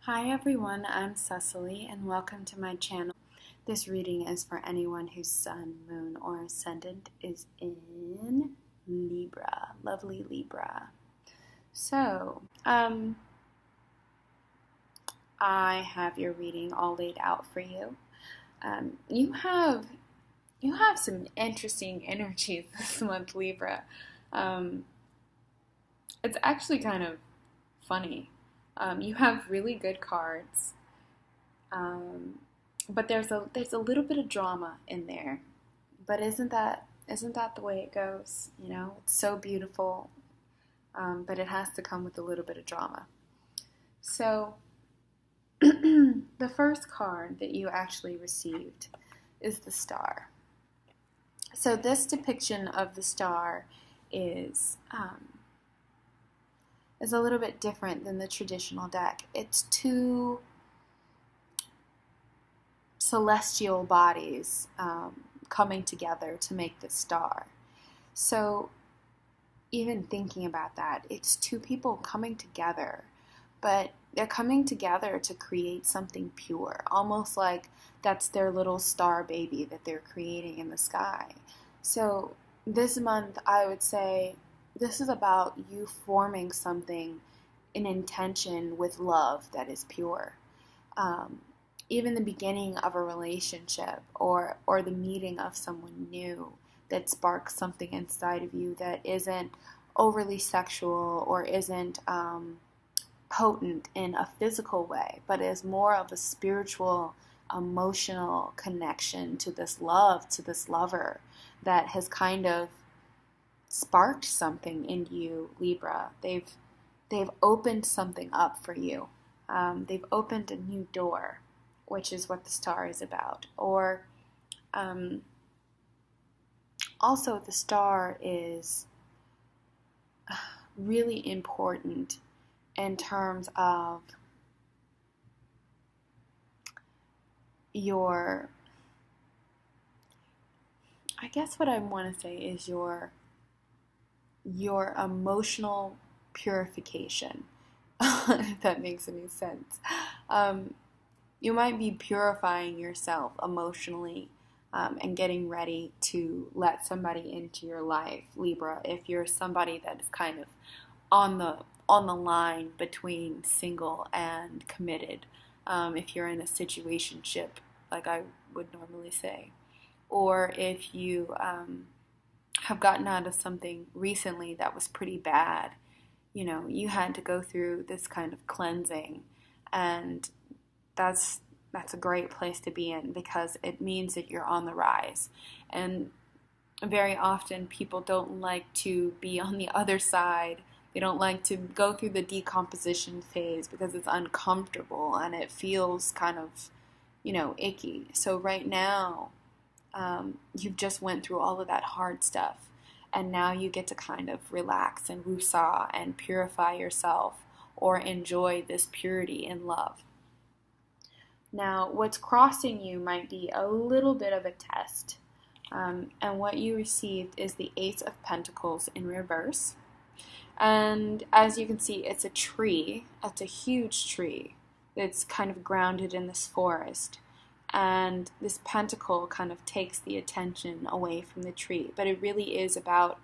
Hi everyone, I'm Cecily and welcome to my channel. This reading is for anyone whose sun, moon, or ascendant is in Libra. Lovely Libra. So, I have your reading all laid out for you. You have some interesting energies this month, Libra. It's actually kind of funny. You have really good cards, but there's a little bit of drama in there. But isn't that the way it goes? You know, it's so beautiful, but it has to come with a little bit of drama. So the first card that you actually received is the star. So this depiction of the star is a little bit different than the traditional deck. It's two celestial bodies coming together to make the star. So even thinking about that, it's two people coming together, but they're coming together to create something pure, almost like that's their little star baby that they're creating in the sky. So this month, I would say, this is about you forming something, an intention with love that is pure. Even the beginning of a relationship or the meeting of someone new that sparks something inside of you that isn't overly sexual or isn't potent in a physical way, but is more of a spiritual, emotional connection to this love, to this lover that has kind of sparked something in you, Libra. They've opened something up for you. They've opened a new door, which is what the star is about. Or also the star is really important in terms of your, I guess what I want to say is your emotional purification, if that makes any sense. You might be purifying yourself emotionally and getting ready to let somebody into your life, Libra, if you're somebody that is kind of on the line between single and committed, if you're in a situationship, like I would normally say, or if you have gotten out of something recently that was pretty bad. You know, you had to go through this kind of cleansing, and that's a great place to be in because it means that you're on the rise. And very often people don't like to be on the other side. They don't like to go through the decomposition phase because it's uncomfortable and it feels kind of, icky. So right now, you've just went through all of that hard stuff, and now you get to kind of relax and woosah and purify yourself or enjoy this purity in love. Now, what's crossing you might be a little bit of a test, and what you received is the Ace of Pentacles in reverse. And as you can see, it's a tree. It's a huge tree that's kind of grounded in this forest. And this pentacle kind of takes the attention away from the tree, but it really is about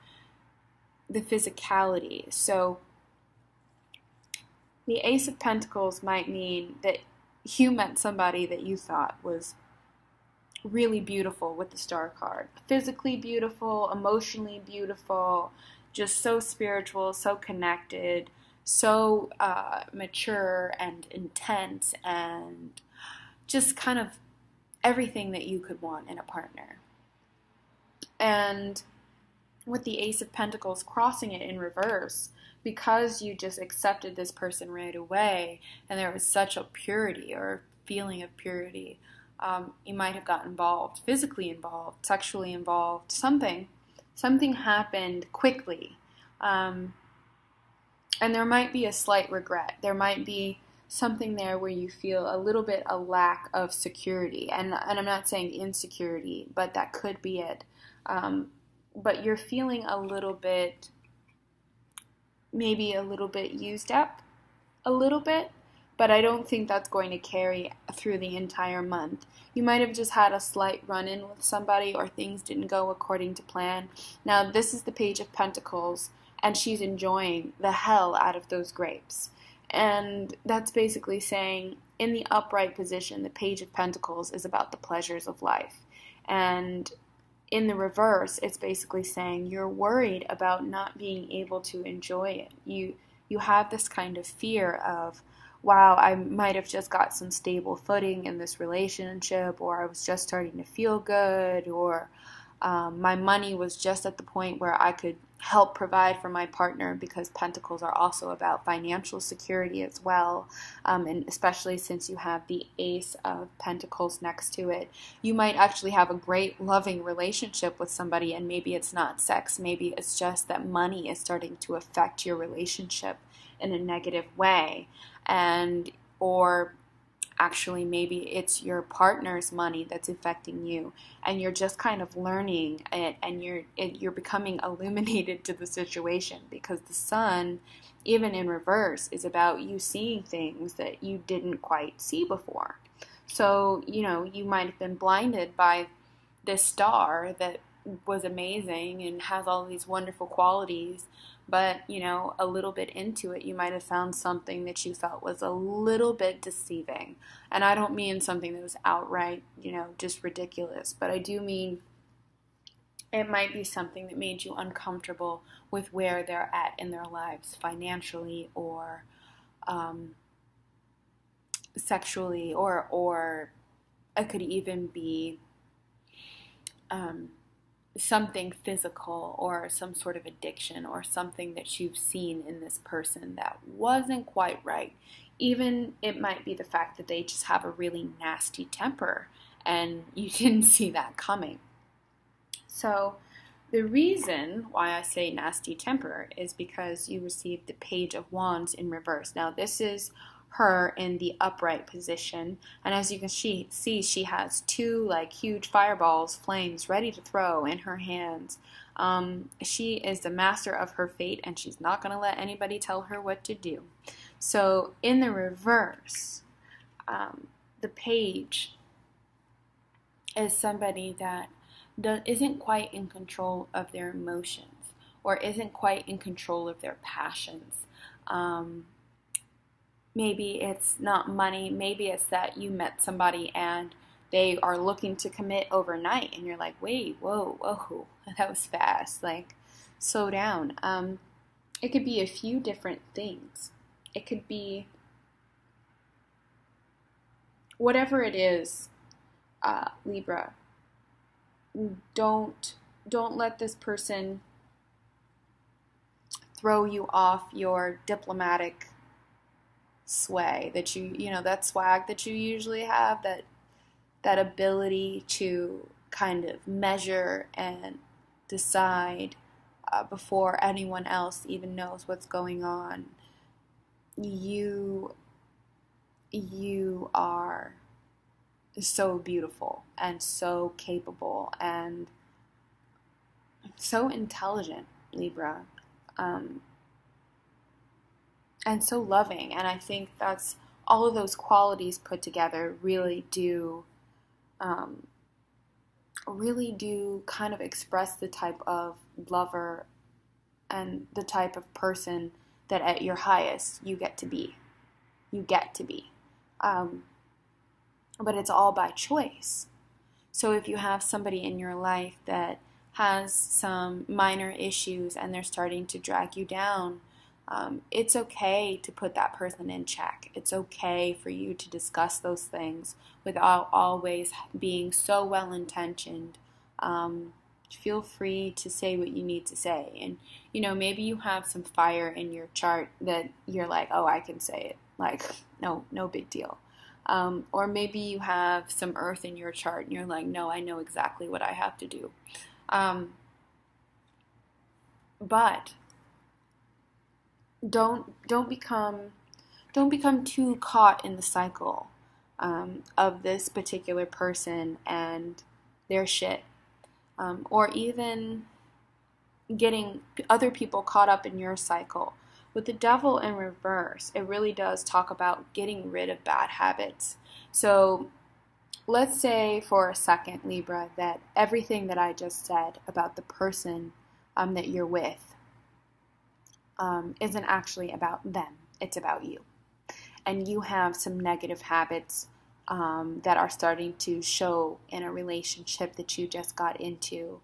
the physicality. So the Ace of Pentacles might mean that you met somebody that you thought was really beautiful with the star card. Physically beautiful, emotionally beautiful, just so spiritual, so connected, so mature and intense, and just kind of everything that you could want in a partner. And with the Ace of Pentacles crossing it in reverse, because you just accepted this person right away and there was such a purity or feeling of purity, you might have got involved, physically involved, sexually involved, something happened quickly, and there might be a slight regret. There might be something there where you feel a little bit a lack of security, and I'm not saying insecurity, but that could be it. But you're feeling a little bit, maybe a little bit used up, a little bit, but I don't think that's going to carry through the entire month. You might have just had a slight run-in with somebody, or things didn't go according to plan. Now, this is the Page of Pentacles, and she's enjoying the hell out of those grapes. And that's basically saying, in the upright position, the Page of Pentacles is about the pleasures of life. And in the reverse, it's basically saying you're worried about not being able to enjoy it. You have this kind of fear of, wow, I might have just got some stable footing in this relationship, or I was just starting to feel good, or my money was just at the point where I could help provide for my partner, because Pentacles are also about financial security as well, and especially since you have the Ace of Pentacles next to it. You might actually have a great loving relationship with somebody, and maybe it's not sex, maybe it's just that money is starting to affect your relationship in a negative way, or actually maybe it's your partner's money that's affecting you, and you're just kind of learning it, and you're becoming illuminated to the situation, because the Sun, even in reverse, is about you seeing things that you didn't quite see before. So, you might have been blinded by this star that was amazing and has all these wonderful qualities, but, a little bit into it, you might have found something that you felt was a little bit deceiving. And I don't mean something that was outright, just ridiculous, but I do mean it might be something that made you uncomfortable with where they're at in their lives, financially or sexually, or it could even be something physical, or some sort of addiction, or something that you've seen in this person that wasn't quite right. Even it might be the fact that they just have a really nasty temper, and you didn't see that coming. So the reason why I say nasty temper is because you received the Page of Wands in reverse. Now, this is her in the upright position, and as you can see, she has two huge fireballs, flames ready to throw in her hands. She is the master of her fate, and she's not going to let anybody tell her what to do. So in the reverse, the Page is somebody that isn't quite in control of their emotions, or isn't quite in control of their passions. Maybe it's not money, maybe it's that you met somebody and they are looking to commit overnight, and you're like, wait, whoa, that was fast, slow down. It could be a few different things. It could be whatever it is, Libra. Don't let this person throw you off your diplomatic sway that that swag that you usually have, that ability to kind of measure and decide before anyone else even knows what's going on. You are so beautiful and so capable and so intelligent, Libra. And so loving, and I think that's all of those qualities put together really do kind of express the type of lover and the type of person that at your highest you get to be. But it's all by choice. So if you have somebody in your life that has some minor issues and they're starting to drag you down, it's okay to put that person in check. It's okay for you to discuss those things without always being so well-intentioned. Feel free to say what you need to say. And, maybe you have some fire in your chart that you're like, oh, I can say it. No big deal. Or maybe you have some earth in your chart and you're like, no, I know exactly what I have to do. But don't become too caught in the cycle of this particular person and their shit, or even getting other people caught up in your cycle With the Devil in reverse, it really does talk about getting rid of bad habits. So let's say for a second, Libra, that everything that I just said about the person that you're with isn't actually about them. It's about you. And you have some negative habits that are starting to show in a relationship that you just got into.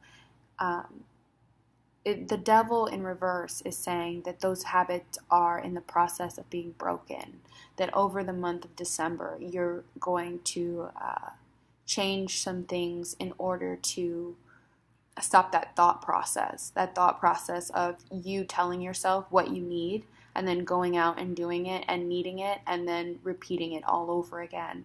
The Devil in reverse is saying that those habits are in the process of being broken, that over the month of December, you're going to change some things in order to stop that thought process of you telling yourself what you need and then going out and doing it and needing it and then repeating it all over again.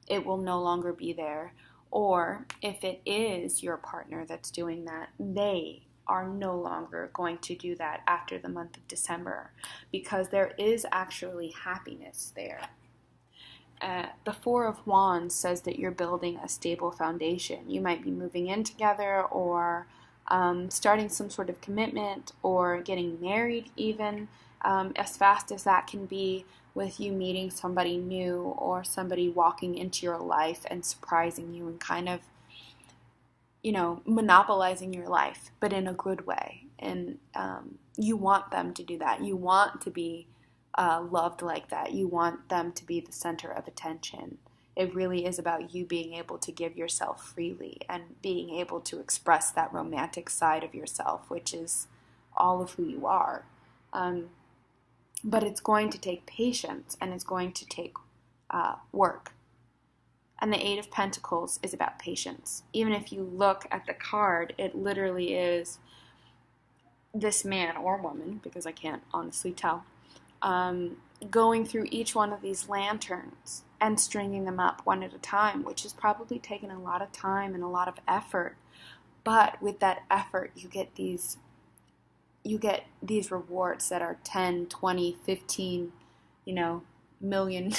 It will no longer be there. Or if it is your partner that's doing that, they are no longer going to do that after the month of December, because there is actually happiness there. The Four of Wands says that you're building a stable foundation. You might be moving in together, or starting some sort of commitment, or getting married even, as fast as that can be, with you meeting somebody new or somebody walking into your life and surprising you and kind of, monopolizing your life, but in a good way. And you want them to do that. You want to be loved like that. You want them to be the center of attention. It really is about you being able to give yourself freely and being able to express that romantic side of yourself, which is all of who you are. But it's going to take patience, and it's going to take work. And the Eight of Pentacles is about patience. Even if you look at the card, it literally is this man or woman, because I can't honestly tell, going through each one of these lanterns and stringing them up one at a time, which has probably taken a lot of time and a lot of effort. But with that effort, you get these rewards that are 10, 20, 15, million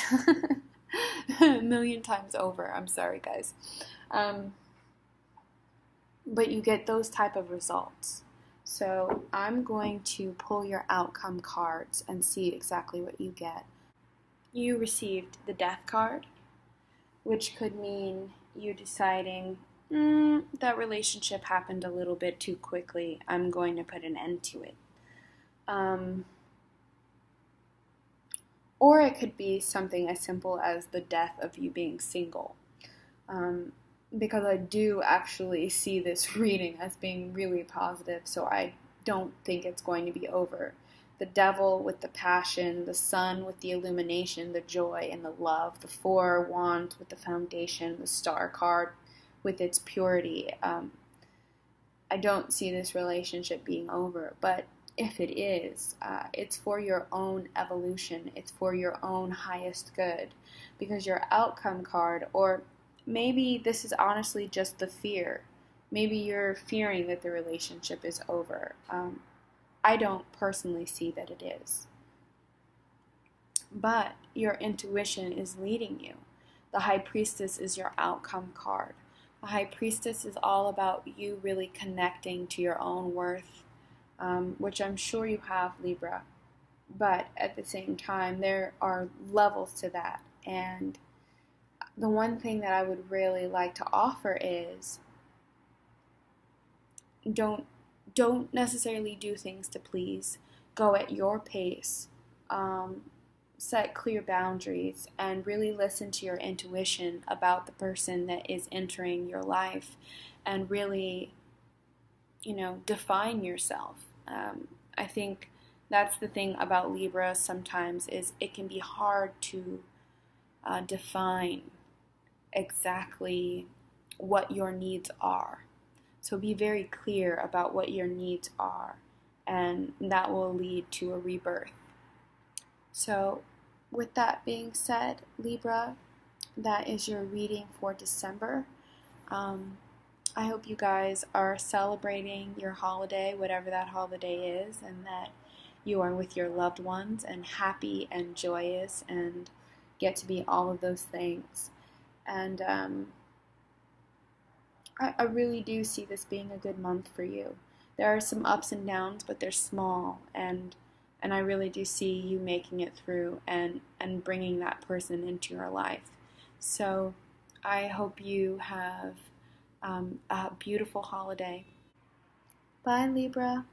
million times over. I'm sorry, guys. But you get those type of results. So I'm going to pull your outcome cards and see exactly what you get. You received the Death card, which could mean you deciding, that relationship happened a little bit too quickly. I'm going to put an end to it. Or it could be something as simple as the death of you being single. Because I do actually see this reading as being really positive, so I don't think it's going to be over. The Devil with the passion, the Sun with the illumination, the joy and the love, the Four Wands with the foundation, the Star card with its purity. I don't see this relationship being over, but if it is, it's for your own evolution. It's for your own highest good, because your outcome card, or maybe this is honestly just the fear. Maybe you're fearing that the relationship is over. I don't personally see that it is. But your intuition is leading you. The High Priestess is your outcome card. The High Priestess is all about you really connecting to your own worth, which I'm sure you have, Libra. But at the same time, there are levels to that. And the one thing that I would really like to offer is don't necessarily do things to please. Go at your pace. Set clear boundaries and really listen to your intuition about the person that is entering your life, and really, define yourself. I think that's the thing about Libra sometimes, is it can be hard to define exactly what your needs are. So be very clear about what your needs are, and that will lead to a rebirth. So with that being said, Libra, that is your reading for December. I hope you guys are celebrating your holiday, whatever that holiday is, and that you are with your loved ones and happy and joyous and get to be all of those things. And I really do see this being a good month for you. There are some ups and downs, but they're small, and And I really do see you making it through and bringing that person into your life. So I hope you have a beautiful holiday. Bye, Libra.